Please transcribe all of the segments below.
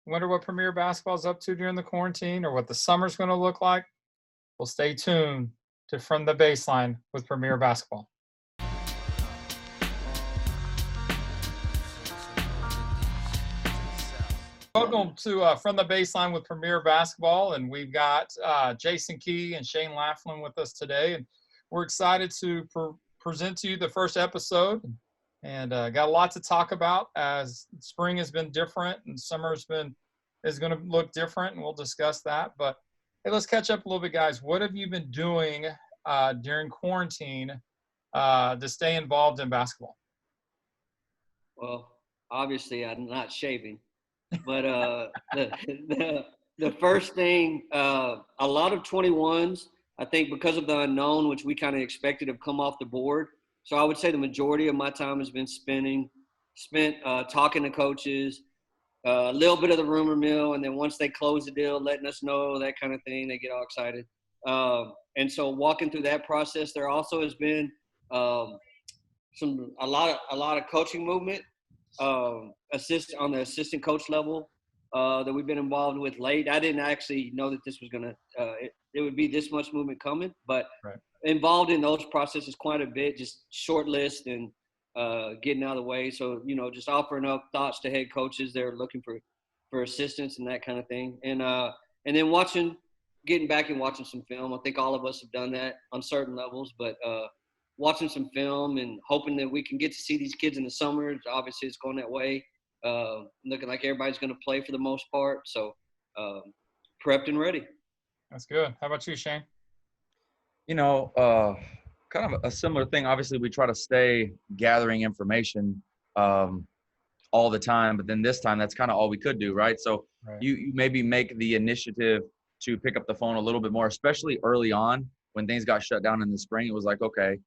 Wonder what Premier Basketball is up to during the quarantine or what the summer's going to look like? Well, stay tuned to From the Baseline with Premier Basketball. Welcome to From the Baseline with Premier Basketball, and we've got Jason Key and Shane Laflin with us today, and we're excited to present to you the first episode, and got a lot to talk about as spring has been different and summer is going to look different, and we'll discuss that. But hey, let's catch up a little bit, guys. What have you been doing during quarantine to stay involved in basketball? Well, obviously I'm not shaving. But the first thing, a lot of 21s, I think because of the unknown, which we kind of expected, have come off the board. So I would say the majority of my time has been spent talking to coaches, a little bit of the rumor mill, and then once they close the deal, letting us know, that kind of thing, they get all excited. And so walking through that process, there also has been a lot of coaching movement. On the assistant coach level that we've been involved with late. I didn't actually know that this was gonna it would be this much movement coming, but Right. Involved in those processes quite a bit, just short list and getting out of the way. So just offering up thoughts to head coaches that are looking for assistance and that kind of thing, and then getting back and watching some film. I think all of us have done that on certain levels, but watching some film and hoping that we can get to see these kids in the summer. Obviously, it's going that way. Looking like everybody's going to play for the most part. So, prepped and ready. That's good. How about you, Shane? Kind of a similar thing. Obviously, we try to stay gathering information all the time, but then this time that's kind of all we could do, right? So Right. you maybe make the initiative to pick up the phone a little bit more, especially early on when things got shut down in the spring. It was like, okay,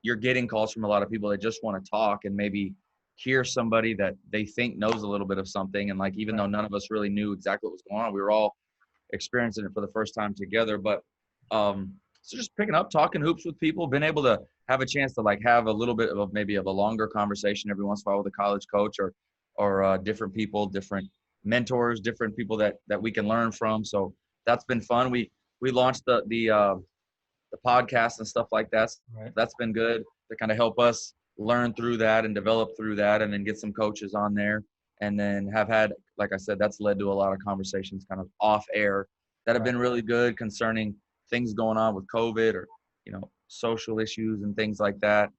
you're getting calls from a lot of people that just want to talk and maybe hear somebody that they think knows a little bit of something. And like, even though none of us really knew exactly what was going on, we were all experiencing it for the first time together. But so just picking up, talking hoops with people, been able to have a chance to like have a little bit of maybe of a longer conversation every once in a while with a college coach or different people, different mentors, different people that we can learn from. So that's been fun. We launched the podcast and stuff like that. Right. That's been good to kind of help us learn through that and develop through that, and then get some coaches on there, and then have had, like I said, that's led to a lot of conversations kind of off air that have been really good concerning things going on with COVID or, social issues and things like that.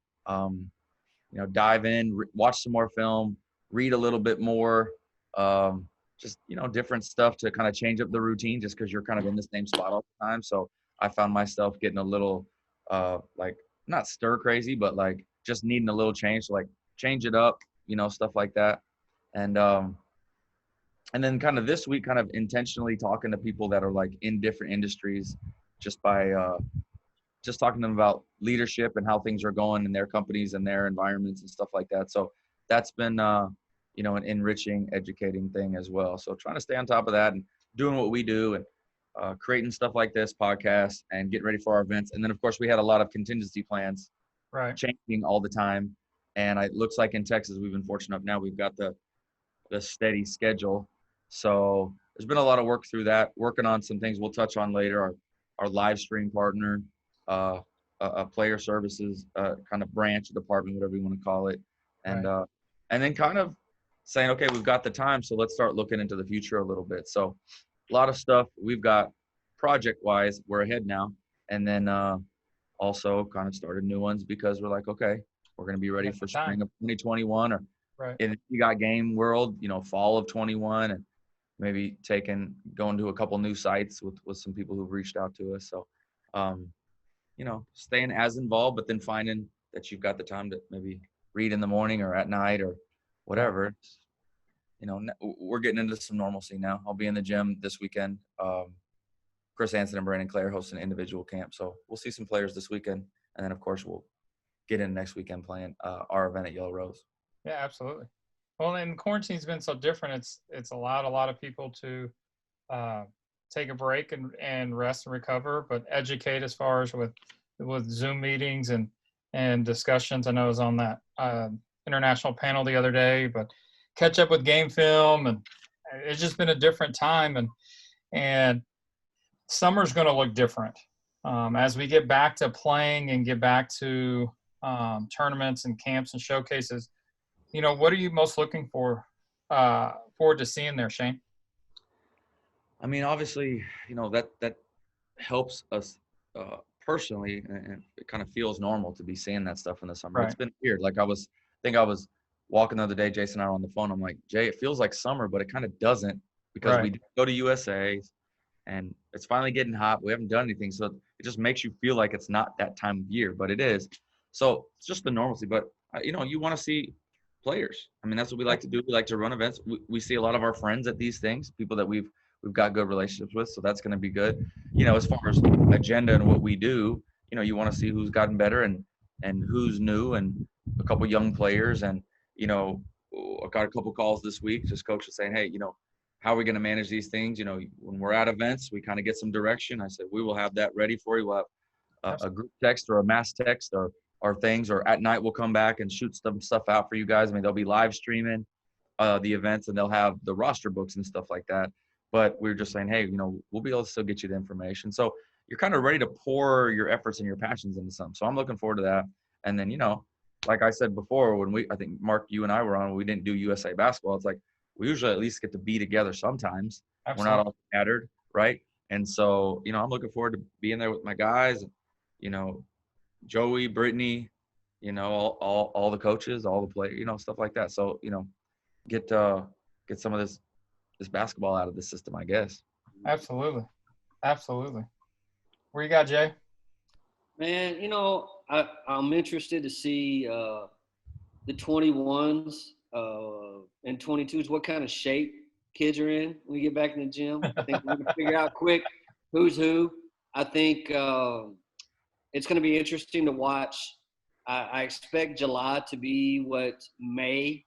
Dive in, watch some more film, read a little bit more, just, different stuff to kind of change up the routine just because you're kind of in the same spot all the time. So I found myself getting a little, like, not stir crazy, but like just needing a little change to like change it up, stuff like that. And then kind of this week, kind of intentionally talking to people that are like in different industries, just by just talking to them about leadership and how things are going in their companies and their environments and stuff like that. So that's been, an enriching, educating thing as well. So trying to stay on top of that and doing what we do and creating stuff like this podcast and getting ready for our events. And then, of course, we had a lot of contingency plans changing all the time. And it looks like in Texas, we've been fortunate enough now we've got the steady schedule. So there's been a lot of work through that, working on some things we'll touch on later. Our live stream partner, a player services kind of branch, department, whatever you want to call it. And and then kind of saying, okay, we've got the time, so let's start looking into the future a little bit. So a lot of stuff we've got project-wise, we're ahead now. And then also kind of started new ones because we're like, okay, we're going to be ready for spring of 2021 or in the You Got Game world, fall of 21, and maybe going to a couple new sites with some people who've reached out to us. So, staying as involved, but then finding that you've got the time to maybe read in the morning or at night or whatever. We're getting into some normalcy now. I'll be in the gym this weekend. Chris Anson and Brandon Clare hosting an individual camp. So we'll see some players this weekend. And then, of course, we'll get in next weekend playing our event at Yellow Rose. Yeah, absolutely. Well, and quarantine's been so different. It's allowed a lot of people to take a break and rest and recover, but educate as far as with Zoom meetings and discussions. I know I was on that international panel the other day, but catch up with game film it's just been a different time, and summer's going to look different as we get back to playing and get back to tournaments and camps and showcases. What are you most looking forward to seeing there, Shane? I mean, obviously, that helps us personally, and it kind of feels normal to be seeing that stuff in the summer. Right. It's been weird. Like I was walking the other day, Jason and I were on the phone. I'm like, Jay, it feels like summer, but it kind of doesn't, because Right. we go to USA and it's finally getting hot. We haven't done anything. So it just makes you feel like it's not that time of year, but it is. So it's just the normalcy. But, you want to see players. I mean, that's what we like to do. We like to run events. We see a lot of our friends at these things, people that we've got good relationships with. So that's going to be good. As far as agenda and what we do, you want to see who's gotten better and who's new, and a couple young players. And, I got a couple calls this week, just coaches saying, hey, how are we going to manage these things? When we're at events, we kind of get some direction. I said, we will have that ready for you. We'll have a group text or a mass text or things, or at night we'll come back and shoot some stuff out for you guys. I mean, they'll be live streaming the events, and they'll have the roster books and stuff like that. But we're just saying, hey, we'll be able to still get you the information. So you're kind of ready to pour your efforts and your passions into something. So I'm looking forward to that. And then, like I said before, when I think Mark, you and I were on, we didn't do USA basketball. It's like, we usually at least get to be together sometimes. Absolutely. We're not all scattered, right? And so, I'm looking forward to being there with my guys, Joey, Brittany, all the coaches, all the players, stuff like that. So, get some of this basketball out of the system, I guess. Absolutely. Where you got, Jay? Man, I'm interested to see the 21s and 22s, what kind of shape kids are in when we get back in the gym. I think we're going to figure out quick who's who. I think it's going to be interesting to watch. I expect July to be what May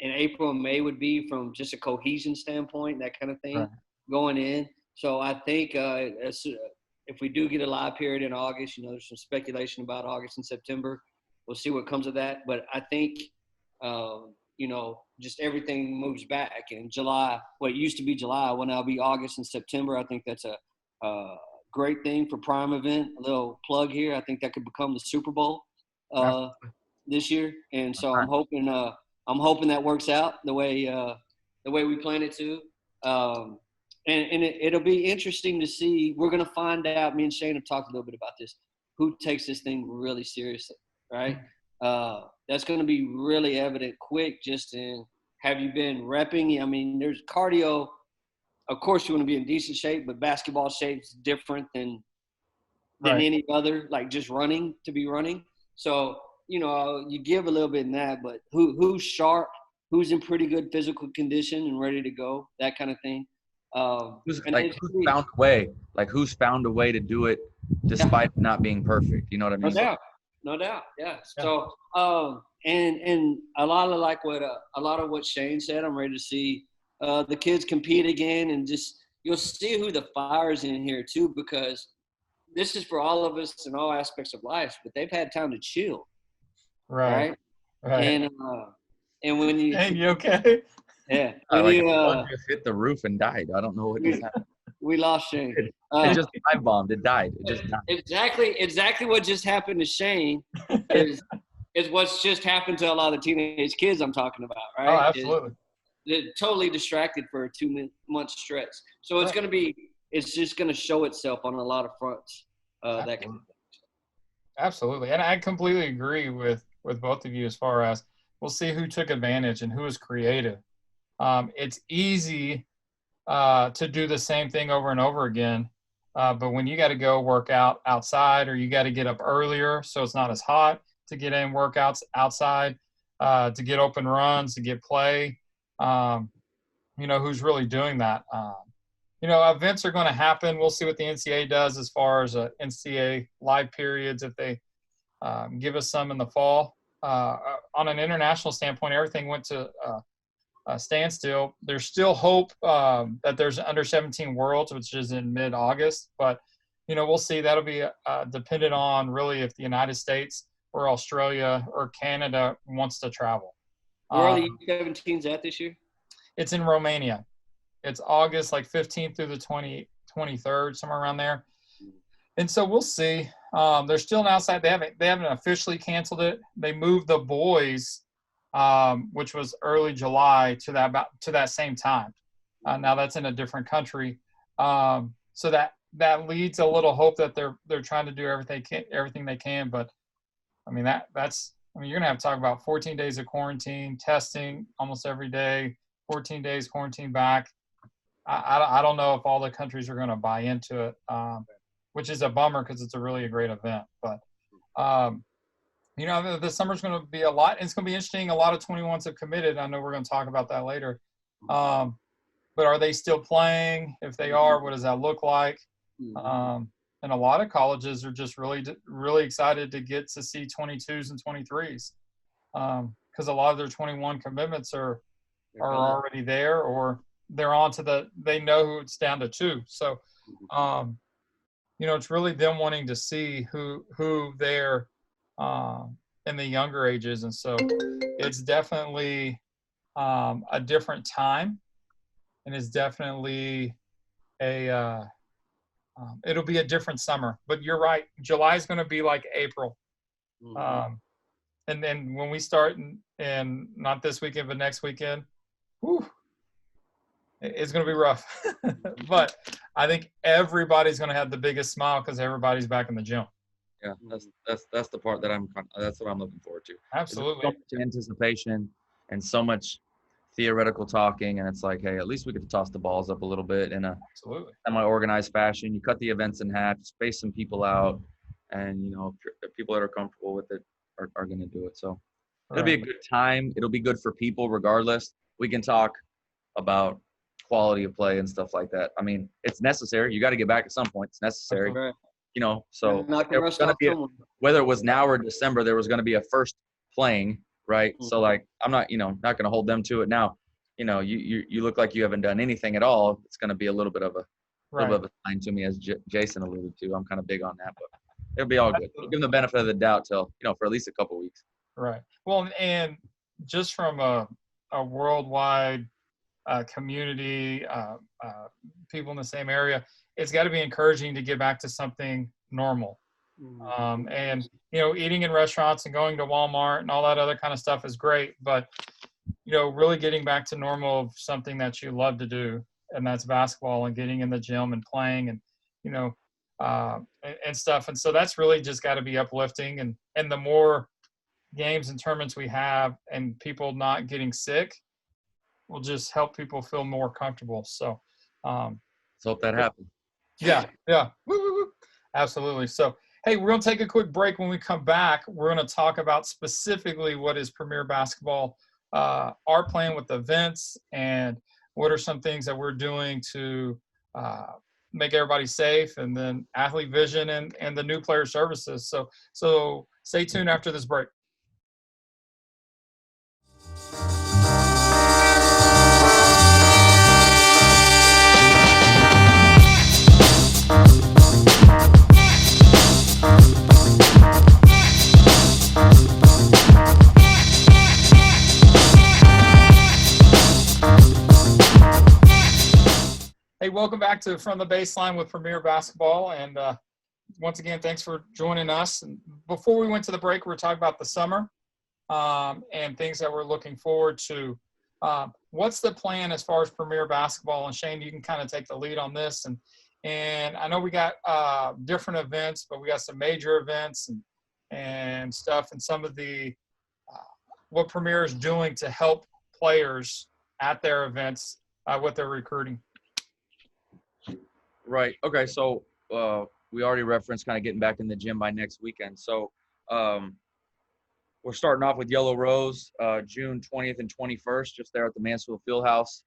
and April and May would be from just a cohesion standpoint, that kind of thing going in. So I think if we do get a live period in August, there's some speculation about August and September. We'll see what comes of that. But I think, just everything moves back. In July, what used to be July will now be August and September. I think that's a great thing for Prime event. A little plug here. I think that could become the Super Bowl this year. And so I'm hoping that works out the way we plan it to. And it'll be interesting to see. We're going to find out. Me and Shane have talked a little bit about this. Who takes this thing really seriously, right? That's going to be really evident quick just in, have you been repping? I mean, there's cardio. Of course, you want to be in decent shape, but basketball shape's different than any other, like just running to be running. So, you give a little bit in that, but who's sharp, who's in pretty good physical condition and ready to go, that kind of thing. Who's found a way to do it despite not being perfect? You know what I mean? No doubt. Yeah. So, and a lot of what Shane said, I'm ready to see the kids compete again, and just, you'll see who the fire is in here too, because this is for all of us in all aspects of life, but they've had time to chill. Right. And when you, hey, you okay? Yeah. When just hit the roof and died. I don't know what just happened. We lost Shane. It just dive bombed. It died. It just died. Exactly what just happened to Shane is what's just happened to a lot of teenage kids I'm talking about, right? Oh, absolutely. They're totally distracted for a 2-month stretch. So it's just going to show itself on a lot of fronts. That kind of thing. Absolutely. And I completely agree with both of you as far as we'll see who took advantage and who was creative. It's easy to do the same thing over and over again. But when you got to go work out outside, or you got to get up earlier so it's not as hot to get in workouts outside, to get open runs, to get play, who's really doing that. Events are going to happen. We'll see what the NCAA does as far as NCAA live periods, if they give us some in the fall. On an international standpoint, everything went to standstill. There's still hope that there's under 17 Worlds, which is in mid-August, but we'll see. That'll be dependent on really if the United States or Australia or Canada wants to travel. Where are the U17s at this year? It's in Romania. It's August like 15th through the 23rd, somewhere around there. And so we'll see. They're still outside. They haven't officially canceled it. They moved the boys, which was early July, to that same time. Now that's in a different country. So that leads a little hope that they're trying to do everything they can. But I mean you're gonna have to talk about 14 days of quarantine, testing almost every day, 14 days quarantine back. I don't know if all the countries are going to buy into it, which is a bummer because it's a great event. But the summer's going to be a lot. It's going to be interesting. A lot of 21s have committed. I know we're going to talk about that later. But are they still playing? If they are, what does that look like? And a lot of colleges are just really excited to get to see 22s and 23s because a lot of their 21 commitments are already there, or they're on to they know who it's down to 2. So, it's really them wanting to see who they're in the younger ages. And so it's definitely a different time, and it's definitely it'll be a different summer. But you're right, July is going to be like April. And then when we start in not this weekend, but next weekend, whew, it's going to be rough. But I think everybody's going to have the biggest smile because everybody's back in the gym. Yeah, that's the part that that's what I'm looking forward to. Absolutely. There's so much anticipation and so much theoretical talking, and it's like, hey, at least we get to toss the balls up a little bit in a semi-organized fashion. You cut the events in half, space some people out, and people that are comfortable with it are going to do it. So it'll be a good time. It'll be good for people regardless. We can talk about quality of play and stuff like that. I mean, it's necessary. You got to get back at some point. It's necessary. Right. So whether it was now or December, there was going to be a first playing, right? So like, I'm not going to hold them to it now. You look like you haven't done anything at all. It's going to be a little bit of a sign to me, as Jason alluded to. I'm kind of big on that, but it'll be all good. We'll give them the benefit of the doubt till for at least a couple of weeks. Right. Well, and just from a worldwide community, people in the same area, it's got to be encouraging to get back to something normal. And eating in restaurants and going to Walmart and all that other kind of stuff is great, but really getting back to normal of something that you love to do, and that's basketball, and getting in the gym and playing and and stuff. And so that's really just got to be uplifting, and the more games and tournaments we have and people not getting sick will just help people feel more comfortable. So let's hope that happens. Yeah. Woo, woo, woo. Absolutely. So, hey, we're going to take a quick break. When we come back, we're going to talk about specifically what is Premier Basketball, our plan with events, and what are some things that we're doing to make everybody safe, and then athlete vision and the new player services. So stay tuned after this break. Hey, welcome back to From the Baseline with Premier Basketball. And once again, thanks for joining us. And before we went to the break, we were talking about the summer and things that we're looking forward to. What's the plan as far as Premier Basketball? And Shane, you can kind of take the lead on this. And I know we got different events, but we got some major events and stuff, and some of the what Premier is doing to help players at their events with their recruiting. Right. Okay. So we already referenced kind of getting back in the gym by next weekend. So we're starting off with Yellow Rose, June 20th and 21st, just there at the Mansfield Fieldhouse.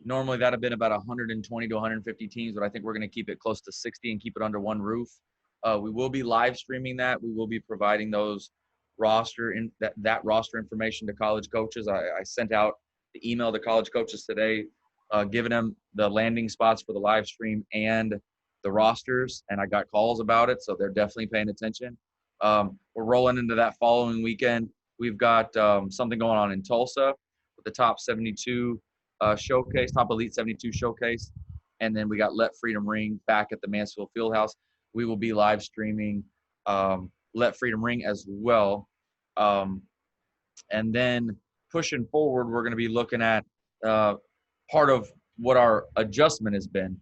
Normally that had been about 120 to 150 teams, but I think we're going to keep it close to 60 and keep it under one roof. We will be live streaming that. We will be providing those roster information to college coaches. I sent out the email to college coaches today, giving them the landing spots for the live stream and the rosters, and I got calls about it, so they're definitely paying attention. We're rolling into that following weekend. We've got something going on in Tulsa with the top 72 showcase, Top Elite 72 showcase. And then we got Let Freedom Ring back at the Mansfield Fieldhouse. We will be live streaming Let Freedom Ring as well. And then pushing forward, we're going to be looking at part of what our adjustment has been,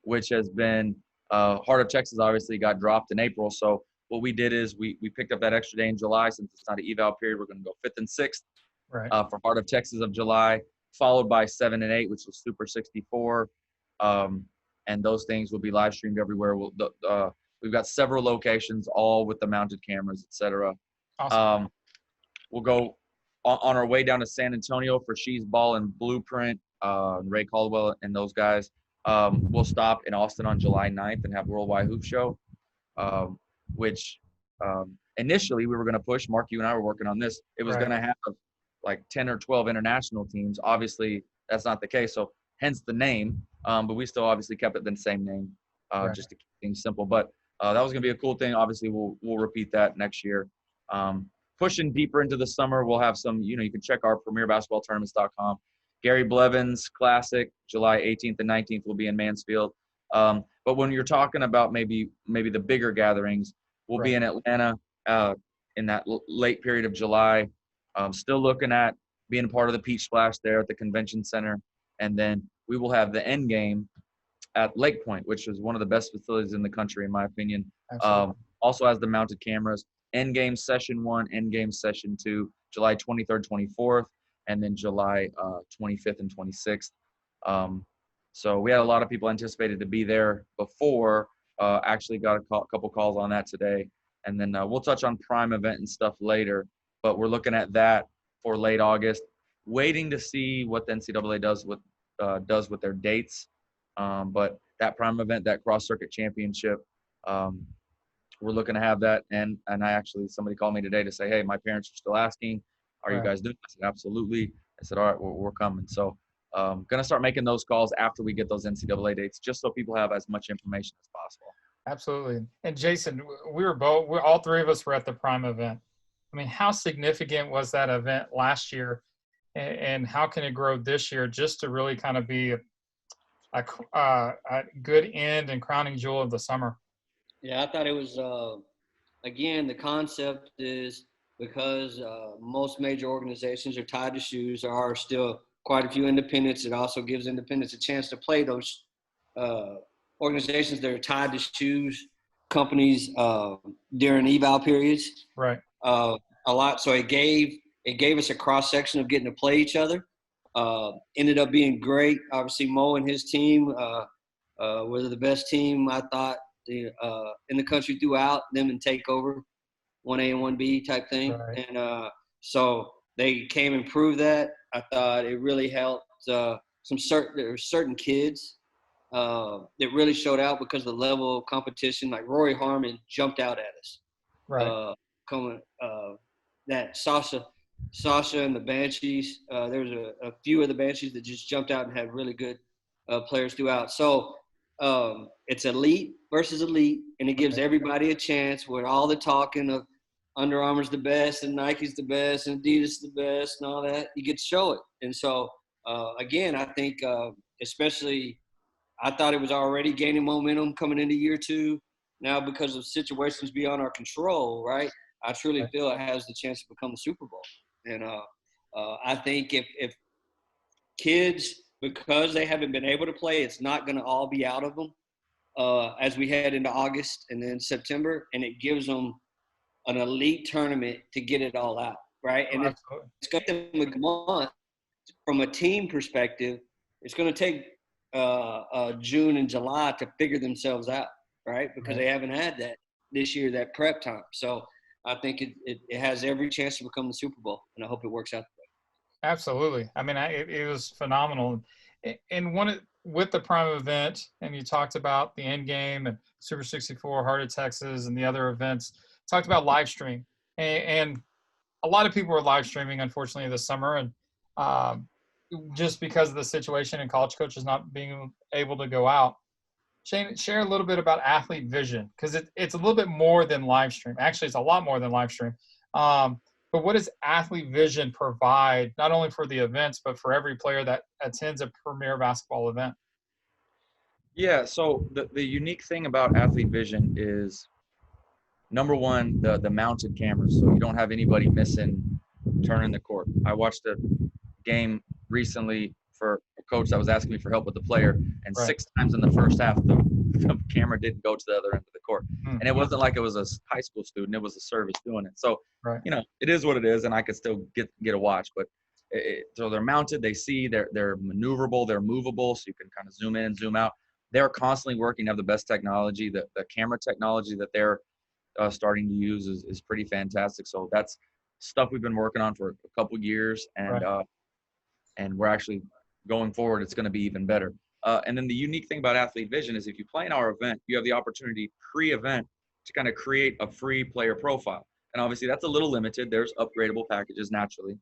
which has been Heart of Texas obviously got dropped in April. So what we did is we picked up that extra day in July. Since it's not an eval period, we're going to go 5th and 6th for Heart of Texas of July, followed by 7 and 8, which is Super 64. And those things will be live streamed everywhere. We've got several locations, all with the mounted cameras, etc. Awesome. We'll go on our way down to San Antonio for She's Ball and Blueprint, Ray Caldwell and those guys. We'll stop in Austin on July 9th and have Worldwide Hoop Show, which initially we were going to push. Mark, you and I were working on this. It was going to have like 10 or 12 international teams. Obviously, that's not the case, so hence the name. But we still obviously kept it the same name just to keep things simple. But that was going to be a cool thing. Obviously, we'll repeat that next year. Pushing deeper into the summer, we'll have some, you can check our premierbasketballtournaments.com. Gary Blevins Classic, July 18th and 19th will be in Mansfield. But when you're talking about maybe the bigger gatherings, we'll be in Atlanta in that late period of July. Still looking at being part of the Peach Splash there at the convention center. And then we will have the end game at Lake Point, which is one of the best facilities in the country, in my opinion. Also has the mounted cameras. End game session 1, end game session 2, July 23rd, 24th, and then July 25th and 26th. So we had a lot of people anticipated to be there before. Actually got a couple calls on that today. And then we'll touch on Prime event and stuff later. But we're looking at that for late August. Waiting to see what the NCAA does with their dates. But that Prime event, that cross-circuit championship, we're looking to have that. And somebody called me today to say, hey, my parents are still asking, are you guys doing this? I said, absolutely. I said, all right, we're coming. So going to start making those calls after we get those NCAA dates, just so people have as much information as possible. Absolutely. And Jason, all three of us were at the Prime event. I mean, how significant was that event last year, and how can it grow this year just to really kind of be a good end and crowning jewel of the summer? Yeah, I thought it was, again, the concept is because most major organizations are tied to shoes. There are still quite a few independents. It also gives independents a chance to play those organizations that are tied to shoes companies during eval periods. Right. A lot. So it gave us a cross section of getting to play each other. Ended up being great. Obviously, Mo and his team were the best team, I thought, in the country throughout. Them and Takeover, 1A and 1B type thing. Right. And so they came and proved that. I thought it really helped there were certain kids that really showed out because of the level of competition. Like Rory Harmon jumped out at us. Right. That Sasha and the Banshees. There was a few of the Banshees that just jumped out and had really good players throughout. So it's elite versus elite, and it gives everybody a chance with all the talking of Under Armour's the best and Nike's the best and Adidas the best and all that. You get to show it. And so, again, I think especially I thought it was already gaining momentum coming into year 2. Now because of situations beyond our control, right, I truly feel it has the chance to become the Super Bowl. And I think if kids, because they haven't been able to play, it's not going to all be out of them as we head into August and then September, and it gives them an elite tournament to get it all out, right? And it's going to take them a month. From a team perspective, it's going to take June and July to figure themselves out, right? Because they haven't had that this year, that prep time. So I think it has every chance to become the Super Bowl, and I hope it works out that way. Absolutely. I mean, it was phenomenal. And with the Prime event, and you talked about the end game and Super 64, Heart of Texas, and the other events, talked about live stream. And a lot of people were live streaming, unfortunately, this summer. And just because of the situation and college coaches not being able to go out. Shane, share a little bit about Athlete Vision, because it's a little bit more than live stream. Actually, it's a lot more than live stream. But what does Athlete Vision provide, not only for the events, but for every player that attends a Premier Basketball event? Yeah, so the unique thing about Athlete Vision is, number one, the mounted cameras, so you don't have anybody missing turning the court. I watched a game recently for a coach that was asking me for help with the player, and Right. 6 times in the first half, the camera didn't go to the other end of the court. And it wasn't like it was a high school student, it was a service doing it. So, Right. it is what it is, and I could still get a watch, but so they're mounted, they see, they're maneuverable, they're movable, so you can kind of zoom in and zoom out. They're constantly working, have the best technology. The camera technology that they're starting to use is pretty fantastic. So that's stuff we've been working on for a couple years, and Right. and we're actually going forward, it's going to be even better. And then the unique thing about Athlete Vision is if you play in our event, you have the opportunity pre-event to kind of create a free player profile. And obviously that's a little limited. There's upgradable packages naturally.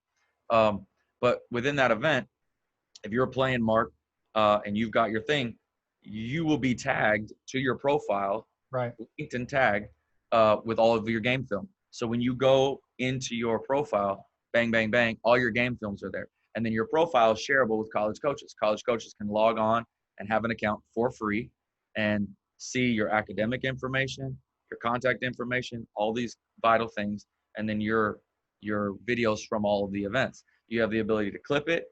But within that event, if you're playing, Mark, and you've got your thing, you will be tagged to your profile, Right. linked and tagged with all of your game film. So when you go into your profile, bang, bang, bang, all your game films are there. And then your profile is shareable with college coaches. College coaches can log on and have an account for free and see your academic information, your contact information, all these vital things, and then your videos from all of the events. You have the ability to clip it,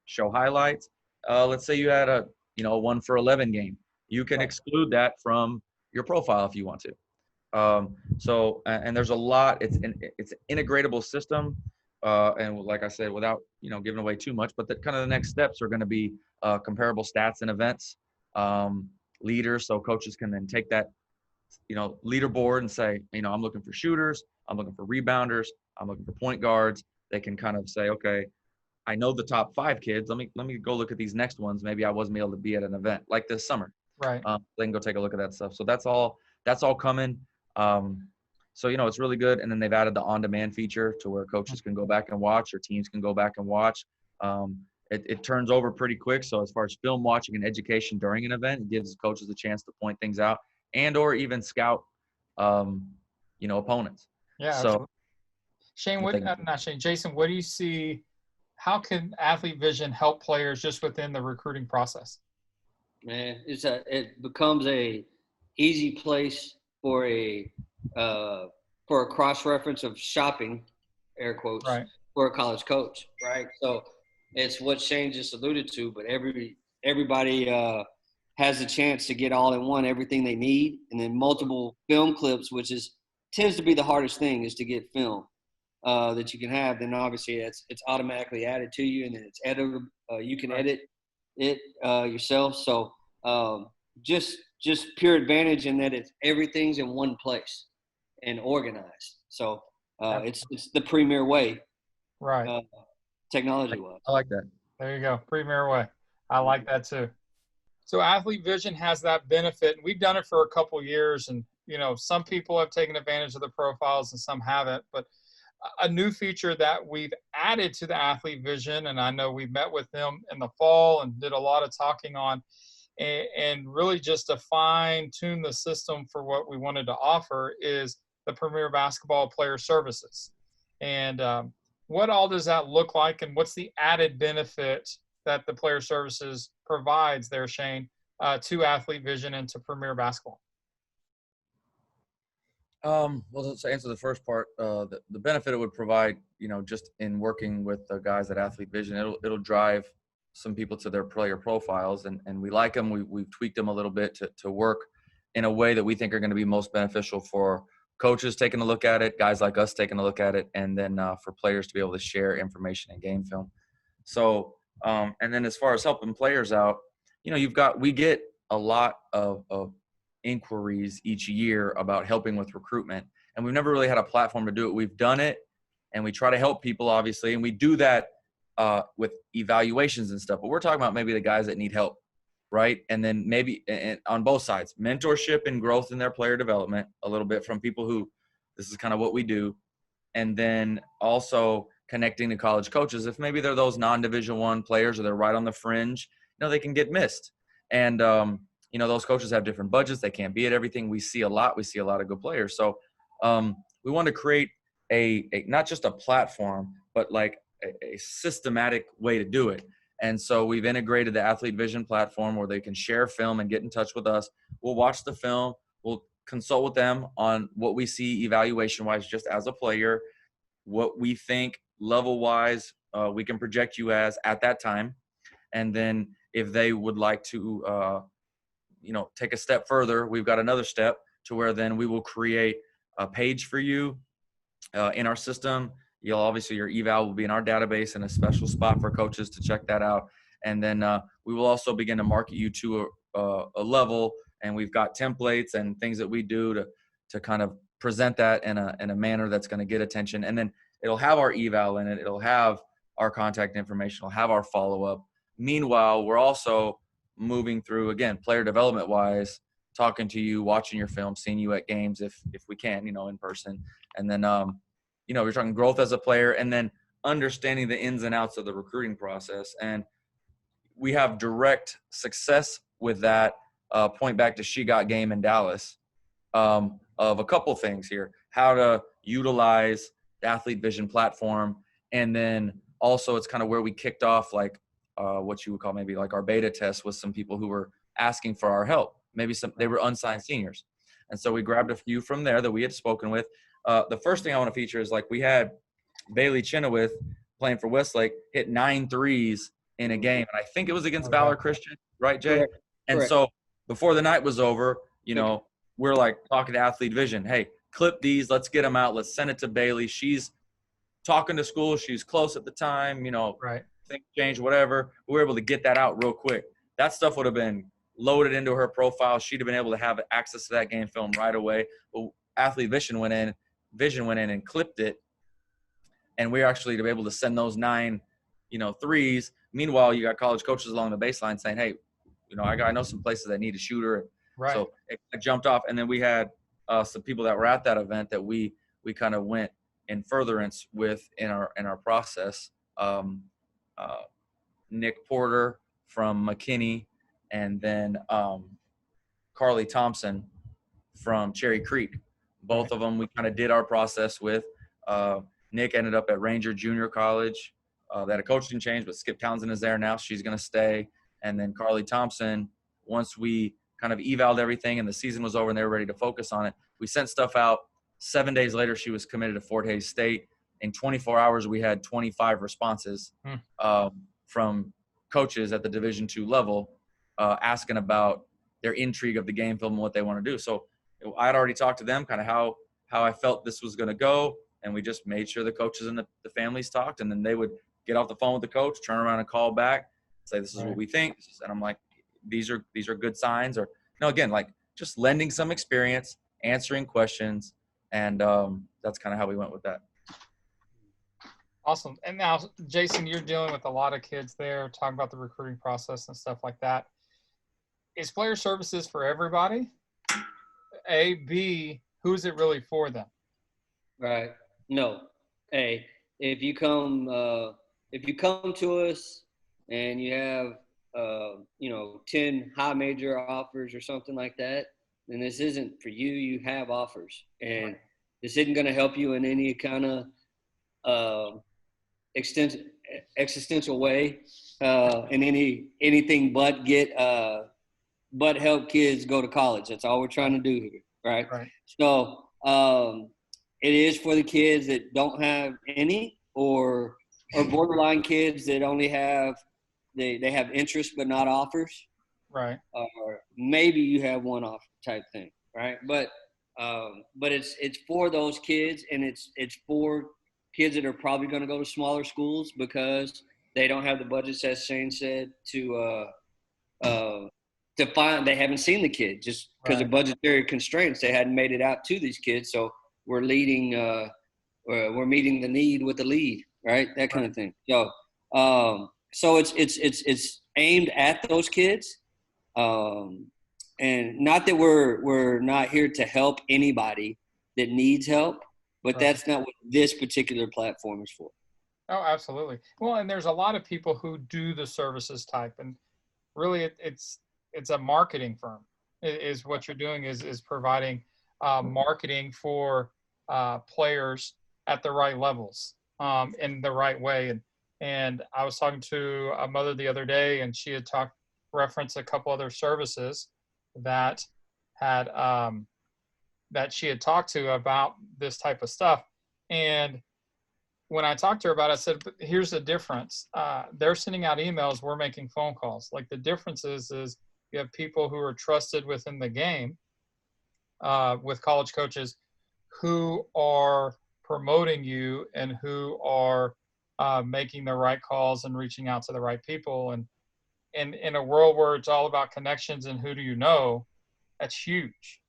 show highlights. Let's say you had a 1 for 11 game. You can exclude that from your profile if you want to. And there's a lot. It's an integratable system. And like I said, without giving away too much, but kind of the next steps are going to be comparable stats and events, leaders, so coaches can then take that leaderboard and say, I'm looking for shooters, I'm looking for rebounders, I'm looking for point guards. They can kind of say, okay, I know the top 5 kids. Let me go look at these next ones. Maybe I wasn't able to be at an event like this summer. Right. They can go take a look at that stuff. So that's all coming. So, it's really good. And then they've added the on-demand feature to where coaches can go back and watch, or teams can go back and watch. It turns over pretty quick. So as far as film watching and education during an event, it gives coaches a chance to point things out and or even scout, opponents. Yeah. So, Shane, Jason, what do you see? How can Athlete Vision help players just within the recruiting process? Man, it becomes a easy place for a cross-reference of shopping, air quotes, right, for a college coach, right? So it's what Shane just alluded to, but everybody has a chance to get all in one, everything they need, and then multiple film clips, which tends to be the hardest thing, is to get film that you can have. Then obviously it's automatically added to you, and then it's editable. You can edit it yourself. So just pure advantage in that everything's in one place and organized. So it's the premier way, right? Technology-wise. I like that. There you go, premier way. I like that too. So Athlete Vision has that benefit, and we've done it for a couple of years. And some people have taken advantage of the profiles, and some haven't. But a new feature that we've added to the Athlete Vision, and I know we met with them in the fall and did a lot of talking on, and really just to fine-tune the system for what we wanted to offer, is the Premier Basketball Player Services. And what all does that look like, and what's the added benefit that the Player Services provides there, Shane, to Athlete Vision and to Premier Basketball? Well, to answer the first part, the benefit it would provide, just in working with the guys at Athlete Vision, it'll drive some people to their player profiles, and we like them. We've tweaked them a little bit to work in a way that we think are going to be most beneficial for coaches taking a look at it, guys like us taking a look at it, and then for players to be able to share information and game film. So, and then as far as helping players out, we get a lot of inquiries each year about helping with recruitment, and we've never really had a platform to do it. We've done it, and we try to help people, obviously, and we do that with evaluations and stuff, but we're talking about maybe the guys that need help, right? And then maybe on both sides, mentorship and growth in their player development a little bit from people who this is kind of what we do, and then also connecting to college coaches if maybe they're those non-Division I players or they're right on the fringe, they can get missed. And those coaches have different budgets. They can't be at everything. We see a lot of good players. So we want to create not just a platform, but like a systematic way to do it. And so we've integrated the Athlete Vision platform where they can share film and get in touch with us. We'll watch the film. We'll consult with them on what we see evaluation-wise just as a player, what we think level-wise we can project you as at that time. And then if they would like to, take a step further, we've got another step to where then we will create a page for you in our system. Obviously your eval will be in our database and a special spot for coaches to check that out. And then we will also begin to market you to a level, and we've got templates and things that we do to kind of present that in a manner that's going to get attention. And then it'll have our eval in it. It'll have our contact information. It'll have our follow-up. Meanwhile, we're also moving through, again, player development wise, talking to you, watching your film, seeing you at games if we can, in person. And then, we're talking growth as a player, and then understanding the ins and outs of the recruiting process. And we have direct success with that, point back to She Got Game in Dallas, of a couple things here: how to utilize the Athlete Vision platform. And then also it's kind of where we kicked off, like what you would call maybe like our beta test with some people who were asking for our help. Maybe they were unsigned seniors. And so we grabbed a few from there that we had spoken with. The first thing I want to feature is, like, we had Bailey Chenoweth playing for Westlake hit 9 threes in a game. And I think it was against Valor Christian, right, Jay? Correct. And Correct. So before the night was over, we're like talking to Athlete Vision. Hey, clip these. Let's get them out. Let's send it to Bailey. She's talking to school. She's close at the time, Right. things change, whatever. We were able to get that out real quick. That stuff would have been loaded into her profile. She'd have been able to have access to that game film right away. But Athlete Vision went in and clipped it. And we're actually to be able to send those 9, threes. Meanwhile, you got college coaches along the baseline saying, hey, I know some places that need a shooter. Right. So it jumped off. And then we had some people that were at that event that we kind of went in furtherance with in our process. Nick Porter from McKinney, and then Carly Thompson from Cherry Creek. Both of them we kind of did our process with. Nick ended up at Ranger Junior College. They had a coaching change, but Skip Townsend is there now. She's going to stay. And then Carly Thompson, once we kind of evaled everything and the season was over and they were ready to focus on it, we sent stuff out. 7 days later, she was committed to Fort Hays State. In 24 hours, we had 25 responses from coaches at the Division II level asking about their intrigue of the game film and what they want to do. So I had already talked to them kind of how I felt this was going to go, and we just made sure the coaches and the families talked, and then they would get off the phone with the coach, turn around and call back, say this is what we think. And I'm like, these are good signs. Or again, like just lending some experience, answering questions, and that's kind of how we went with that. Awesome. And now, Jason, you're dealing with a lot of kids there, talking about the recruiting process and stuff like that. Is player services for everybody? A, B, who's it really for them? Right. No. A, if you come to us and you have 10 high major offers or something like that, then this isn't for you. You have offers, and this isn't going to help you in any kind of existential way, in anything but help kids go to college. That's all we're trying to do here, right? So it is for the kids that don't have any, or borderline kids that only have they have interest but not offers, right? Or maybe you have one offer type thing, right? But it's for those kids, and it's for kids that are probably going to go to smaller schools because they don't have the budgets, as Shane said, to find. They haven't seen the kid just because of budgetary constraints. They hadn't made it out to these kids, so we're meeting the need with the lead, right? That kind of thing. So it's aimed at those kids, and not that we're not here to help anybody that needs help. But that's not what this particular platform is for. Oh, absolutely. Well, and there's a lot of people who do the services type, and really it's a marketing firm is what you're doing is providing marketing for players at the right levels, in the right way. And I was talking to a mother the other day, and she had referenced a couple other services that had that she had talked to about this type of stuff. And when I talked to her about it, I said, but here's the difference. They're sending out emails, we're making phone calls. Like, the difference is you have people who are trusted within the game, with college coaches who are promoting you and who are making the right calls and reaching out to the right people. And in a world where it's all about connections and who do you know, that's huge.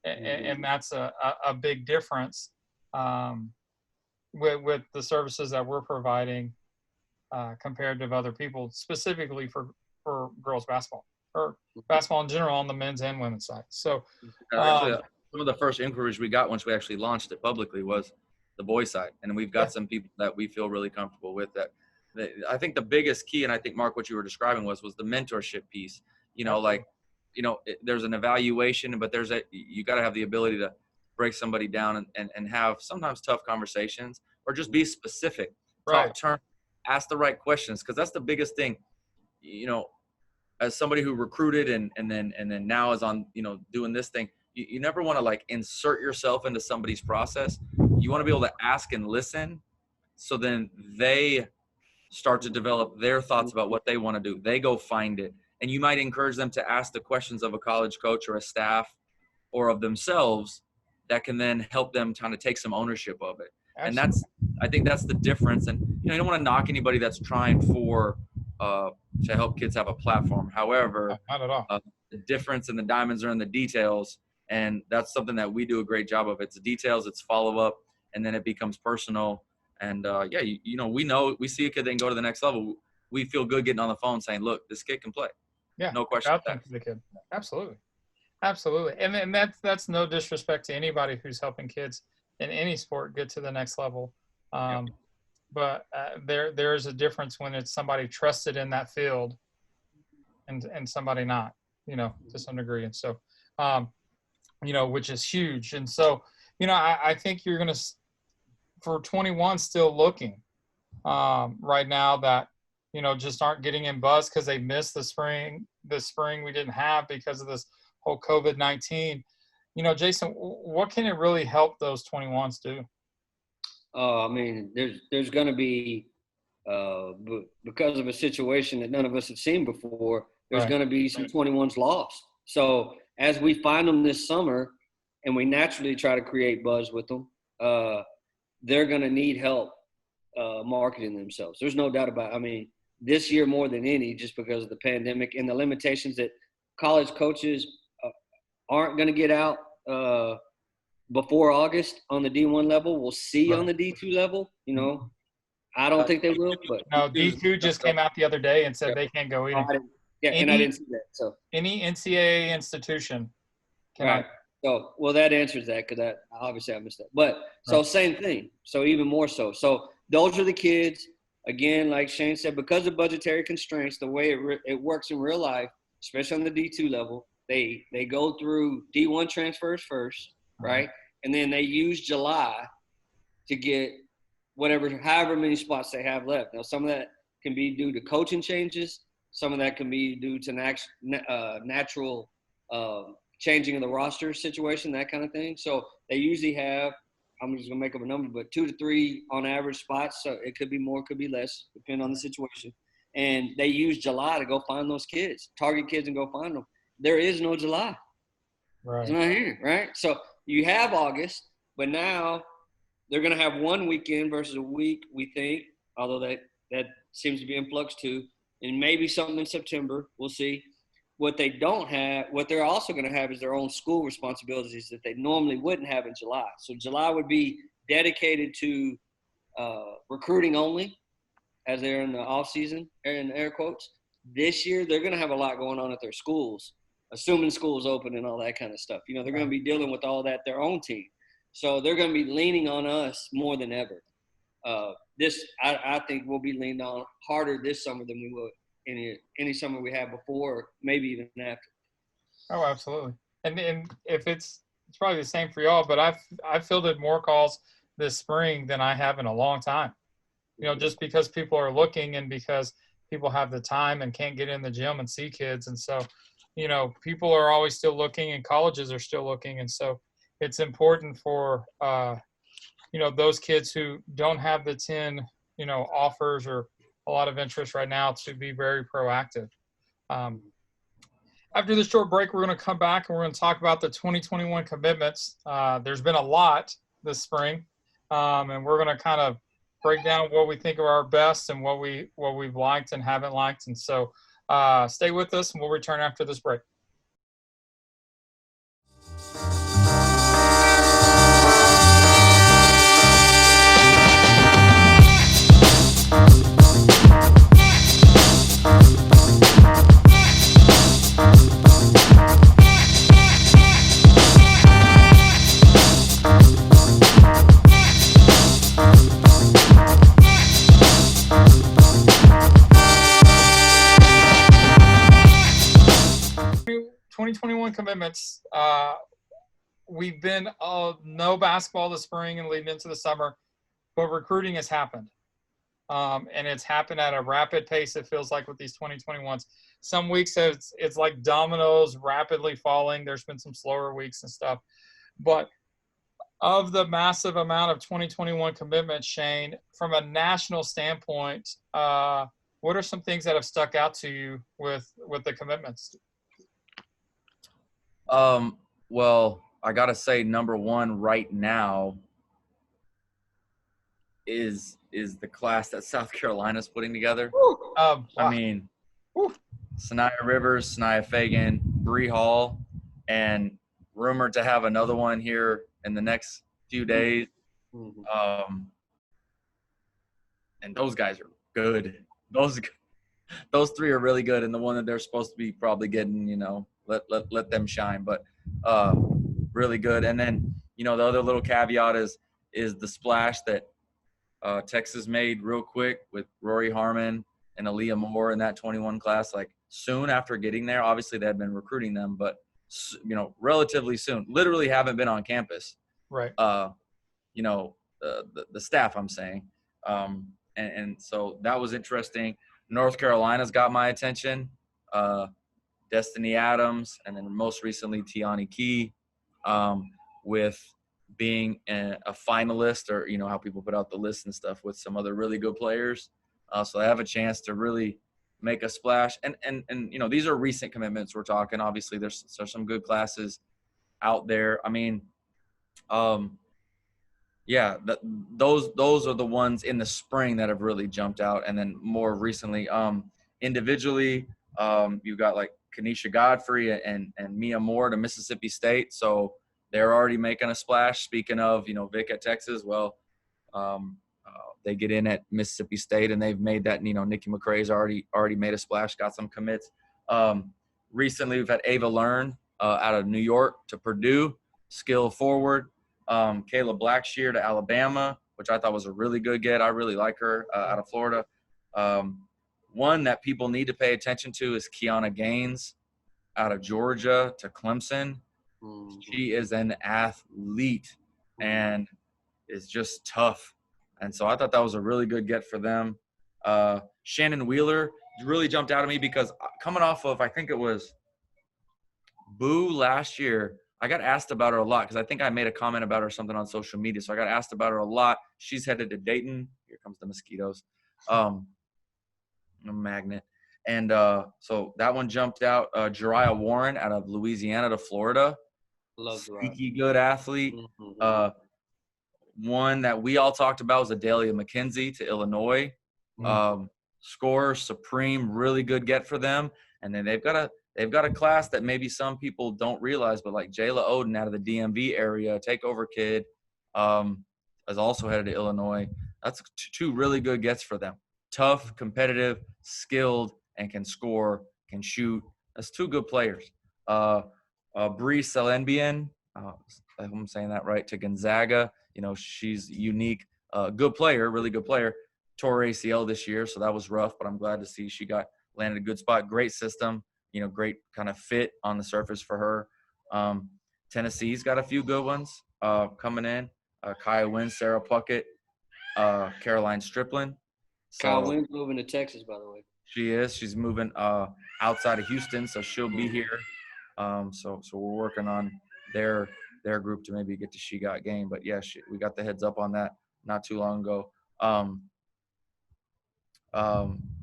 And that's a big difference with the services that we're providing compared to other people, specifically for girls basketball or basketball in general on the men's and women's side. So actually, some of the first inquiries we got once we actually launched it publicly was the boys side, and we've got some people that we feel really comfortable with. That I think the biggest key, and I think Mark, what you were describing was the mentorship piece. There's an evaluation, but you got to have the ability to break somebody down and have sometimes tough conversations, or just be specific. Right. Ask the right questions, because that's the biggest thing. As somebody who recruited and then now is on, doing this thing, you never want to like insert yourself into somebody's process. You want to be able to ask and listen, so then they start to develop their thoughts about what they want to do. They go find it. And you might encourage them to ask the questions of a college coach or a staff or of themselves that can then help them kind of take some ownership of it. Absolutely. And I think that's the difference. And, you don't want to knock anybody that's trying to help kids have a platform. However, not at all. The difference and the diamonds are in the details. And that's something that we do a great job of. It's the details, it's follow-up, and then it becomes personal. And we see a kid that can go to the next level. We feel good getting on the phone saying, look, this kid can play. Yeah. No question about that. The kid. Absolutely. And that's no disrespect to anybody who's helping kids in any sport get to the next level. But there is a difference when it's somebody trusted in that field and somebody not, to some degree. And so, which is huge. And so, I think you're going to, for 21 still looking right now that, just aren't getting in buzz because they missed the spring we didn't have because of this whole COVID-19. Jason, what can it really help those 21s do? There's going to be, because of a situation that none of us have seen before, there's going to be some 21s lost. So as we find them this summer and we naturally try to create buzz with them, they're going to need help marketing themselves. There's no doubt about it. This year more than any, just because of the pandemic and the limitations that college coaches aren't going to get out before August on the D1 level. We'll see on the D2 level. I don't think they will. But no, D2 just came out the other day and said they can't go either. And I didn't see that. So any NCAA institution cannot. Right. So, that answers that, because obviously I missed that. But so same thing. So even more so. So those are the kids. Again, like Shane said, because of budgetary constraints, the way it works in real life, especially on the D2 level, they go through D1 transfers first, right? And then they use July to get however many spots they have left. Now, some of that can be due to coaching changes. Some of that can be due to natural changing of the roster situation, that kind of thing. So they usually have, I'm just going to make up a number, but 2 to 3 on average spots. So it could be more, could be less, depending on the situation. And they use July to go find those kids, target kids and go find them. There is no July. Right. It's not here, right? So you have August, but now they're going to have one weekend versus a week, we think, although that seems to be in flux too. And maybe something in September. We'll see. What they're also going to have is their own school responsibilities that they normally wouldn't have in July. So July would be dedicated to recruiting only, as they're in the off season, in air quotes. This year, they're going to have a lot going on at their schools, assuming schools open and all that kind of stuff. They're going to be dealing with all that, their own team. So they're going to be leaning on us more than ever. I think we'll be leaned on harder this summer than we would any summer we had before, maybe even after. Oh, absolutely. And if it's probably the same for y'all, but I've fielded more calls this spring than I have in a long time. Just because people are looking and because people have the time and can't get in the gym and see kids. And so, people are always still looking and colleges are still looking. And so it's important for, those kids who don't have the 10, offers or a lot of interest right now to be very proactive. After this short break, we're going to come back and we're going to talk about the 2021 commitments. There's been a lot this spring, and we're going to kind of break down what we think are our best and what we've liked and haven't liked. And so stay with us, and we'll return after this break. Commitments. We've been no basketball this spring and leading into the summer, but recruiting has happened. And it's happened at a rapid pace, it feels like, with these 2021s. Some weeks it's like dominoes rapidly falling. There's been some slower weeks and stuff. But of the massive amount of 2021 commitments, Shane, from a national standpoint, what are some things that have stuck out to you with the commitments? Well, I gotta say, number one right now is the class that South Carolina's putting together. I mean, Sanaya Rivers, Sanaya Fagan, Bree Hall, and rumored to have another one here in the next few days. And those guys are good. Those three are really good, and the one that they're supposed to be probably getting, let them shine. But really good. And then, the other little caveat is the splash that Texas made real quick with Rory Harmon and Aaliyah Moore in that 21 class. Like, soon after getting there, obviously they had been recruiting them, but relatively soon. Literally haven't been on campus. Right. The staff, I'm saying. And so that was interesting. North Carolina's got my attention. Destiny Adams, and then most recently Tiani Key, with being a finalist, or how people put out the list and stuff, with some other really good players. So they have a chance to really make a splash. And these are recent commitments we're talking. Obviously, there's some good classes out there. I mean, those are the ones in the spring that have really jumped out. And then more recently, individually, you've got like Kanisha Godfrey and Mia Moore to Mississippi State. So they're already making a splash. Speaking of, Vic at Texas, well, they get in at Mississippi State, and they've made that, Nikki McCrae's already made a splash, got some commits. Recently, we've had Ava Learn out of New York to Purdue, skill forward. Kayla Blackshear to Alabama, which I thought was a really good get. I really like her out of Florida. One that people need to pay attention to is Kiana Gaines out of Georgia to Clemson. She is an athlete and is just tough. And so I thought that was a really good get for them. Shannon Wheeler really jumped out at me because coming off of, I think it was Boo last year, I got asked about her a lot because I think I made a comment about her or something on social media. So I got asked about her a lot. She's headed to Dayton. Here comes the mosquitoes. A magnet. And so that one jumped out. Jariah Warren out of Louisiana to Florida. Love Sneaky good athlete. One that we all talked about was Adalia McKenzie to Illinois. Scorer, supreme, really good get for them. And then they've got a class that maybe some people don't realize, but like Jayla Oden out of the DMV area, takeover kid, is also headed to Illinois. That's two really good gets for them. Tough, competitive, skilled, and can score, can shoot. That's two good players. Bree Selenbian, I'm saying that right, to Gonzaga. She's unique, good player, really good player. Tore ACL this year, so that was rough, but I'm glad to see she landed a good spot. Great system, great kind of fit on the surface for her. Tennessee's got a few good ones coming in. Kaya Wynn, Sarah Puckett, Caroline Striplin. Kyle So Wynn's moving to Texas, by the way. she is. She's moving outside of Houston, so she'll be here. So we're working on their group to maybe get to She Got Game. But yeah, we got the heads up on that not too long ago.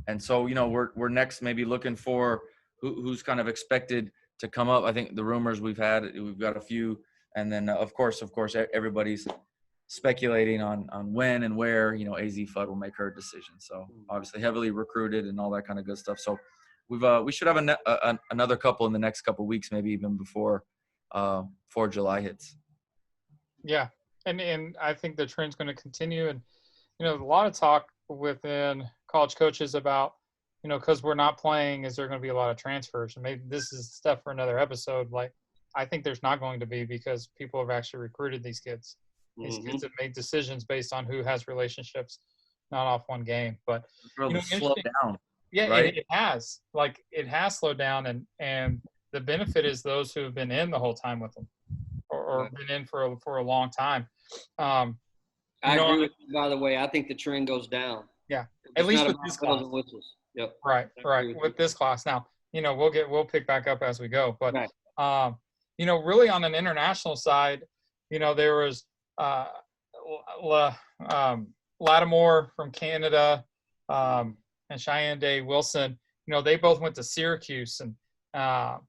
And so we're next maybe looking for who's kind of expected to come up. I think the rumors we've got a few, and then of course everybody's speculating on when and where AZ Fudd will make her decision. So obviously heavily recruited and all that kind of good stuff. So we should have another couple in the next couple of weeks, maybe even before July hits. Yeah, and I think the trend's going to continue, and a lot of talk within college coaches about because we're not playing, is there going to be a lot of transfers? And maybe this is stuff for another episode. Like, I think there's not going to be, because people have actually recruited these kids. These kids have made decisions based on who has relationships, not off one game. But slow down. Yeah, right? it has. Like, it has slowed down, and the benefit is those who have been in the whole time with them, or been in for a long time. I agree with you, by the way. I think the trend goes down. Yeah, at least with this class. Whistles. Yep. Right. With this class. Now, we'll pick back up as we go. But, really on an international side, there was Lattimore from Canada and Cheyenne Day Wilson. They both went to Syracuse. And I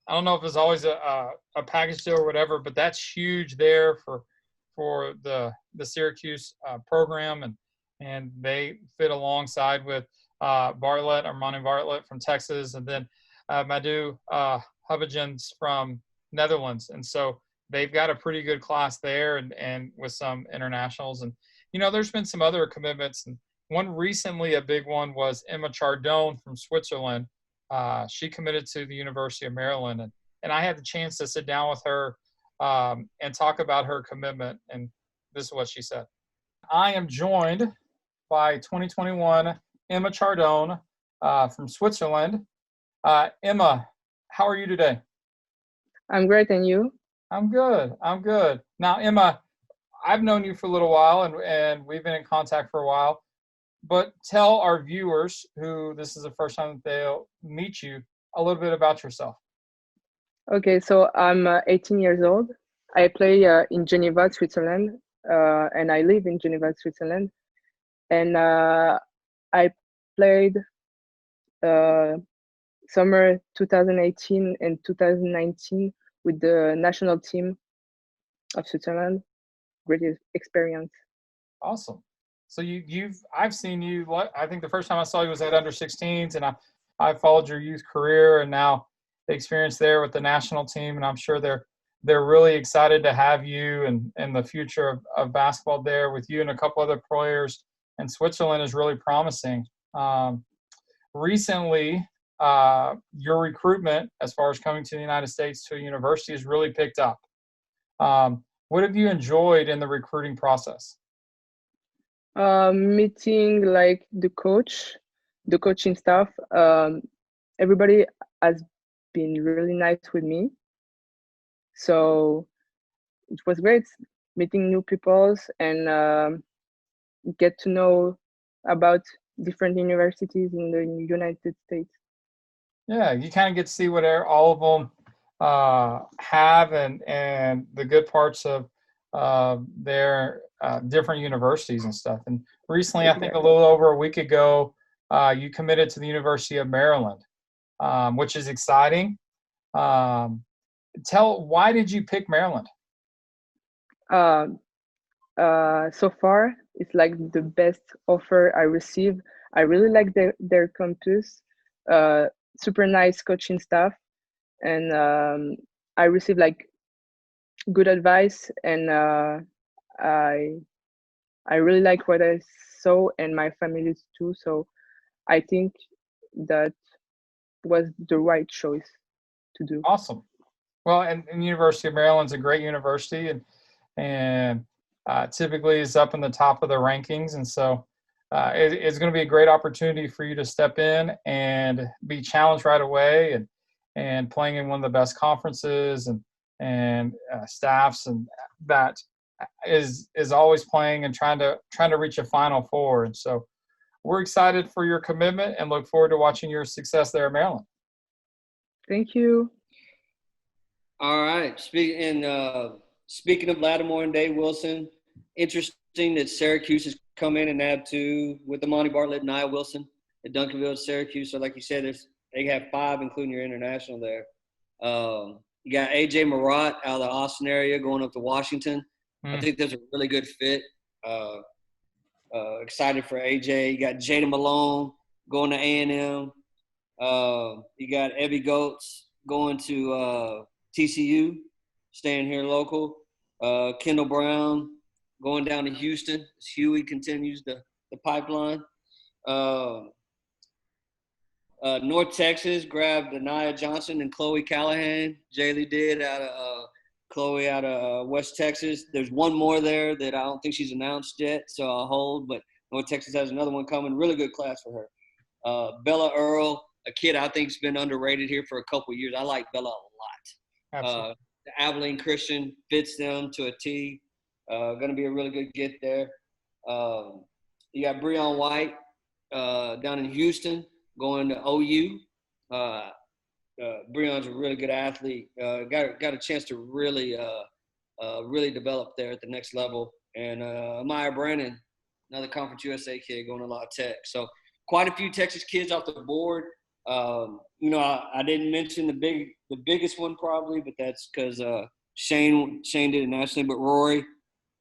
don't know if it's always a package deal or whatever, but that's huge there for the Syracuse program. And they fit alongside with Armani Bartlett from Texas, and then Madhu Hubbagens from Netherlands. And so they've got a pretty good class there, and with some internationals. And, there's been some other commitments. And one recently, a big one, was Emma Chardon from Switzerland. She committed to the University of Maryland. And I had the chance to sit down with her and talk about her commitment. And this is what she said. I am joined by 2021 Emma Chardon from Switzerland. Emma, how are you today? I'm great, and you? I'm good. Now, Emma, I've known you for a little while, and we've been in contact for a while. But tell our viewers, who this is the first time that they'll meet you, a little bit about yourself. Okay, so I'm 18 years old. I play in Geneva, Switzerland, and I live in Geneva, Switzerland. And I played summer 2018 and 2019 with the national team of Switzerland. Great experience. Awesome. So I've seen you. I think the first time I saw you was at under 16s, and I followed your youth career, and now the experience there with the national team. And I'm sure they're really excited to have you and the future of basketball there with you and a couple other players. And Switzerland is really promising. Recently, your recruitment, as far as coming to the United States to a university, has really picked up. What have you enjoyed in the recruiting process? Meeting like the coaching staff. Everybody has been really nice with me. So it was great meeting new people and get to know about different universities in the United States. Yeah, you kind of get to see what all of them have and the good parts of their different universities and stuff. And recently, I think a little over a week ago, you committed to the University of Maryland, which is exciting. Why did you pick Maryland? So far, it's like the best offer I received. I really like their campus, super nice coaching staff, and I received like good advice, and I really like what I saw, and my family too. So I think that was the right choice to do. Awesome. Well, and University of Maryland's a great university, and typically is up in the top of the rankings. And so it's going to be a great opportunity for you to step in and be challenged right away and playing in one of the best conferences and staffs and that is always playing and trying to reach a Final Four. And so we're excited for your commitment and look forward to watching your success there at Maryland. Thank you. All right. Speaking of Lattimore and Dave Wilson, interesting that Syracuse has come in and nabbed 2 with Amani Bartlett and Nia Wilson at Duncanville at Syracuse. So like you said, they have 5, including your international there. You got AJ Marat out of the Austin area going up to Washington. I think that's a really good fit. Excited for AJ. You got Jada Malone going to A&M. You got Evie Goetz going to TCU, staying here local. Kendall Brown going down to Houston as Huey continues the pipeline. North Texas grabbed Anaya Johnson and Chloe Callahan. Jaylee did out of Chloe out of West Texas. There's one more there that I don't think she's announced yet, so I'll hold. But North Texas has another one coming. Really good class for her. Bella Earl, a kid I think's been underrated here for a couple of years. I like Bella a lot. Absolutely. The Abilene Christian fits them to a T. Going to be a really good get there. You got Breon White down in Houston going to OU. Breon's a really good athlete. Got a chance to really develop there at the next level. And Amaya Brandon, another Conference USA kid going to La Tech. So quite a few Texas kids off the board. I didn't mention the biggest one probably, but that's because Shane did it nationally. But Rory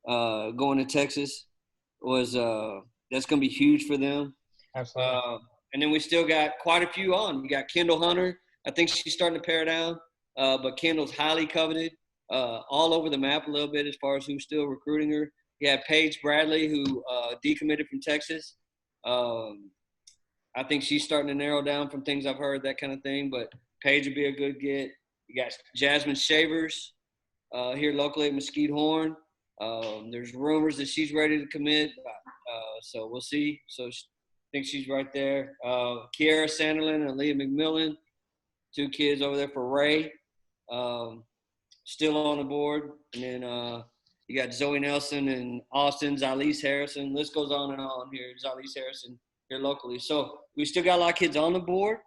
going to Texas was that's going to be huge for them. Absolutely. And then we still got quite a few on. We got Kendall Hunter. I think she's starting to pare down, but Kendall's highly coveted, all over the map a little bit as far as who's still recruiting her. You have Paige Bradley, who decommitted from Texas. I think she's starting to narrow down from things I've heard, that kind of thing. But Paige would be a good get. You got Jasmine Shavers here locally at Mesquite Horn. There's rumors that she's ready to commit, so we'll see. So I think she's right there. Kiara Sanderlin and Leah McMillan, 2 kids over there for Ray, still on the board. And then you got Zoe Nelson and Austin, Zalise Harrison. List goes on and on here. Zalise Harrison here locally. So we still got a lot of kids on the board.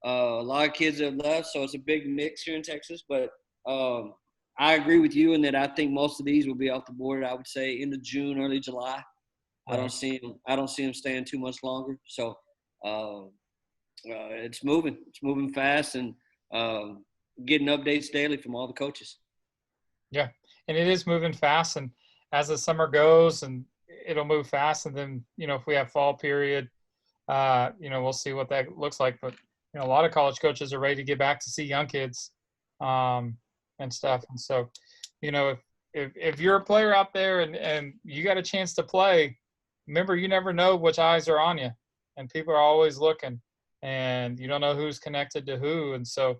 A lot of kids have left, so it's a big mix here in Texas. But I agree with you in that I think most of these will be off the board, I would say, end of June, early July. I don't see them staying too much longer. So it's moving. It's moving fast, and getting updates daily from all the coaches. Yeah, and it is moving fast. And as the summer goes, and it'll move fast. And then, if we have fall period, we'll see what that looks like. But, a lot of college coaches are ready to get back to see young kids and stuff. And so, if you're a player out there and you got a chance to play, remember, you never know which eyes are on you, and people are always looking, and you don't know who's connected to who. And so,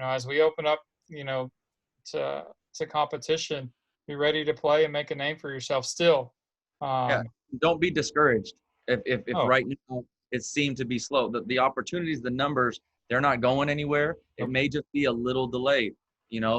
as we open up, to competition, be ready to play and make a name for yourself still. Don't be discouraged if right now it seemed to be slow. The opportunities, the numbers, they're not going anywhere. It may just be a little delayed,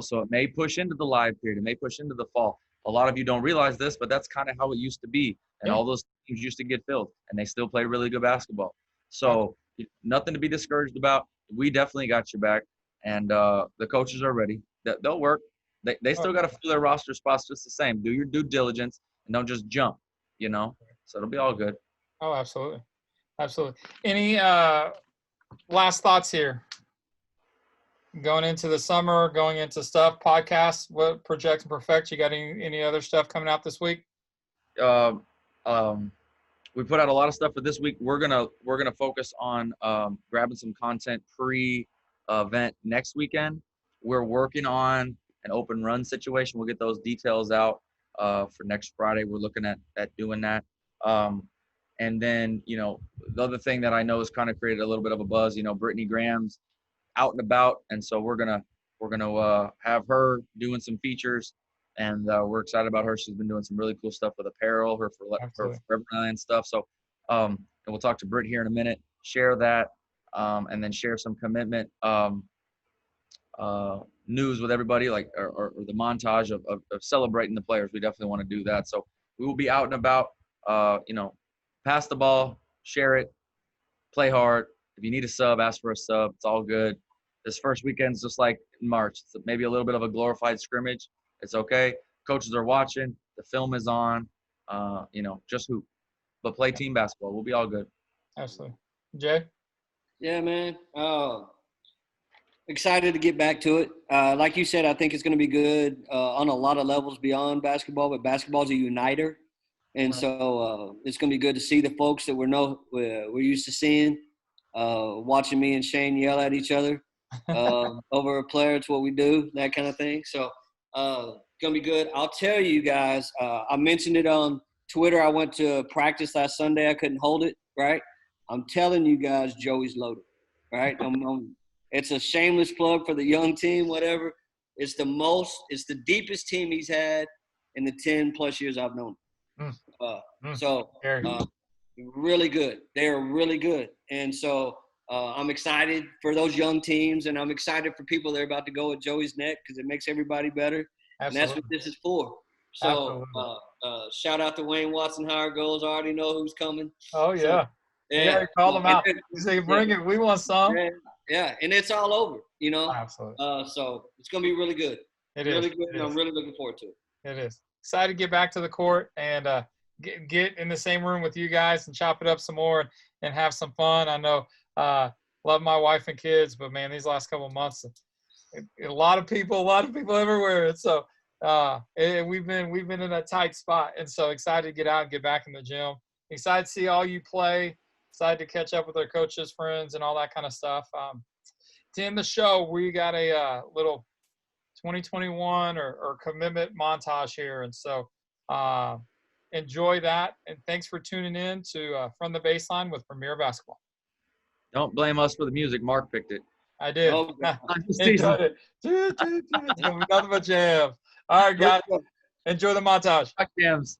so it may push into the live period. It may push into the fall. A lot of you don't realize this, but that's kind of how it used to be. And all those teams used to get filled, and they still play really good basketball. So nothing to be discouraged about. We definitely got your back, and the coaches are ready. They'll work. They still got to fill their roster spots just the same. Do your due diligence and don't just jump, So it'll be all good. Oh, absolutely. Absolutely. Any last thoughts here? Going into the summer, going into stuff, podcasts, what Project and Perfect? You got any other stuff coming out this week? We put out a lot of stuff for this week. We're gonna focus on grabbing some content pre-event next weekend. We're working on an open run situation. We'll get those details out for next Friday. We're looking at doing that. And then, the other thing that I know has kind of created a little bit of a buzz, Brittany Graham's out and about. And so we're going to have her doing some features, and we're excited about her. She's been doing some really cool stuff with apparel, her Forever Island stuff. So and we'll talk to Britt here in a minute, share that, and then share some commitment news with everybody, like or the montage of celebrating the players. We definitely want to do that. So we will be out and about. Pass the ball, share it, play hard. If you need a sub, ask for a sub. It's all good. This first weekend's just like in March. It's maybe a little bit of a glorified scrimmage. It's okay. Coaches are watching. The film is on. Just hoop. But play team basketball. We'll be all good. Absolutely. Jay? Yeah, man. Excited to get back to it. Like you said, I think it's going to be good on a lot of levels beyond basketball, but basketball is a uniter. And so it's going to be good to see the folks that we're used to seeing, watching me and Shane yell at each other over a player. It's what we do, that kind of thing. So it's going to be good. I'll tell you guys, I mentioned it on Twitter. I went to practice last Sunday. I couldn't hold it, right? I'm telling you guys, Joey's loaded, right? It's a shameless plug for the young team, whatever. It's the deepest team he's had in the 10-plus years I've known him. Really good. They're really good. And so I'm excited for those young teams, and I'm excited for people that are about to go at Joey's neck because it makes everybody better. Absolutely. And that's what this is for. So shout out to Wayne Watson, Howard Goals. I already know who's coming. Oh, yeah. So, yeah, call them out. You say, bring it. We want some. Yeah, and it's all over, Absolutely. So it's going to be really good. It really is. good, and I'm really looking forward to it. It is. Excited to get back to the court and get in the same room with you guys and chop it up some more and have some fun. I know love my wife and kids, but, man, these last couple of months, a lot of people everywhere. And so we've been in a tight spot. And so excited to get out and get back in the gym. Excited to see all you play. Excited to catch up with our coaches, friends, and all that kind of stuff. To end the show, we got a little 2021 or commitment montage here. And so enjoy that. And thanks for tuning in to From the Baseline with Premier Basketball. Don't blame us for the music. Mark picked it. I did. Oh, Enjoyed it. It's going to be nothing but jams. All right, guys. Enjoy the montage. Jams.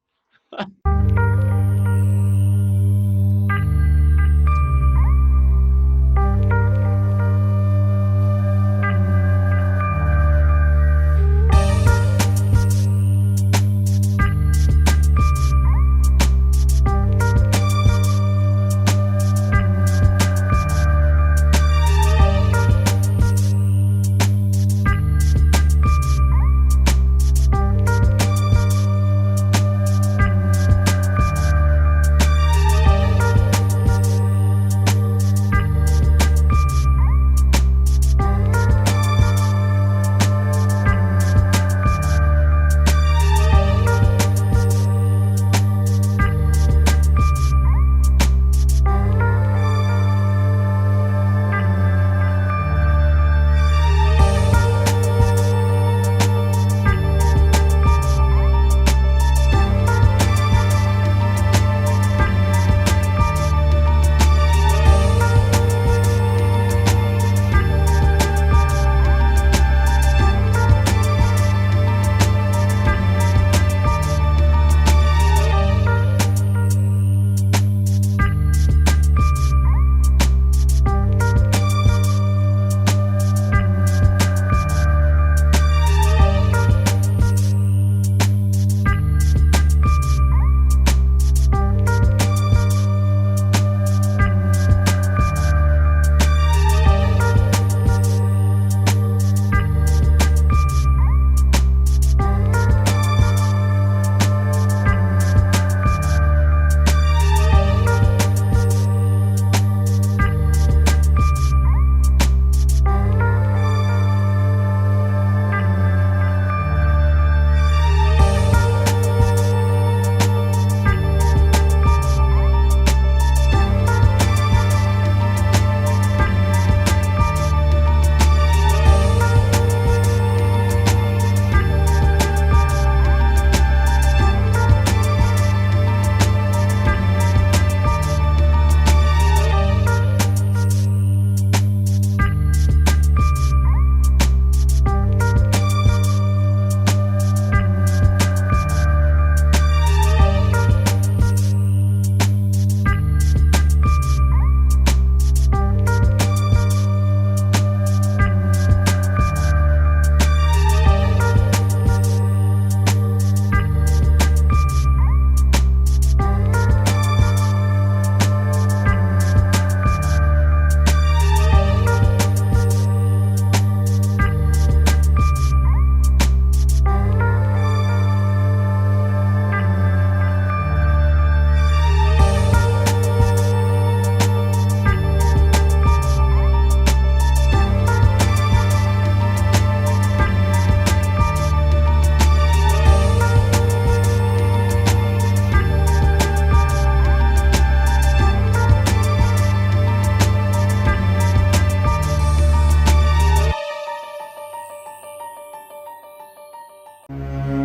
you.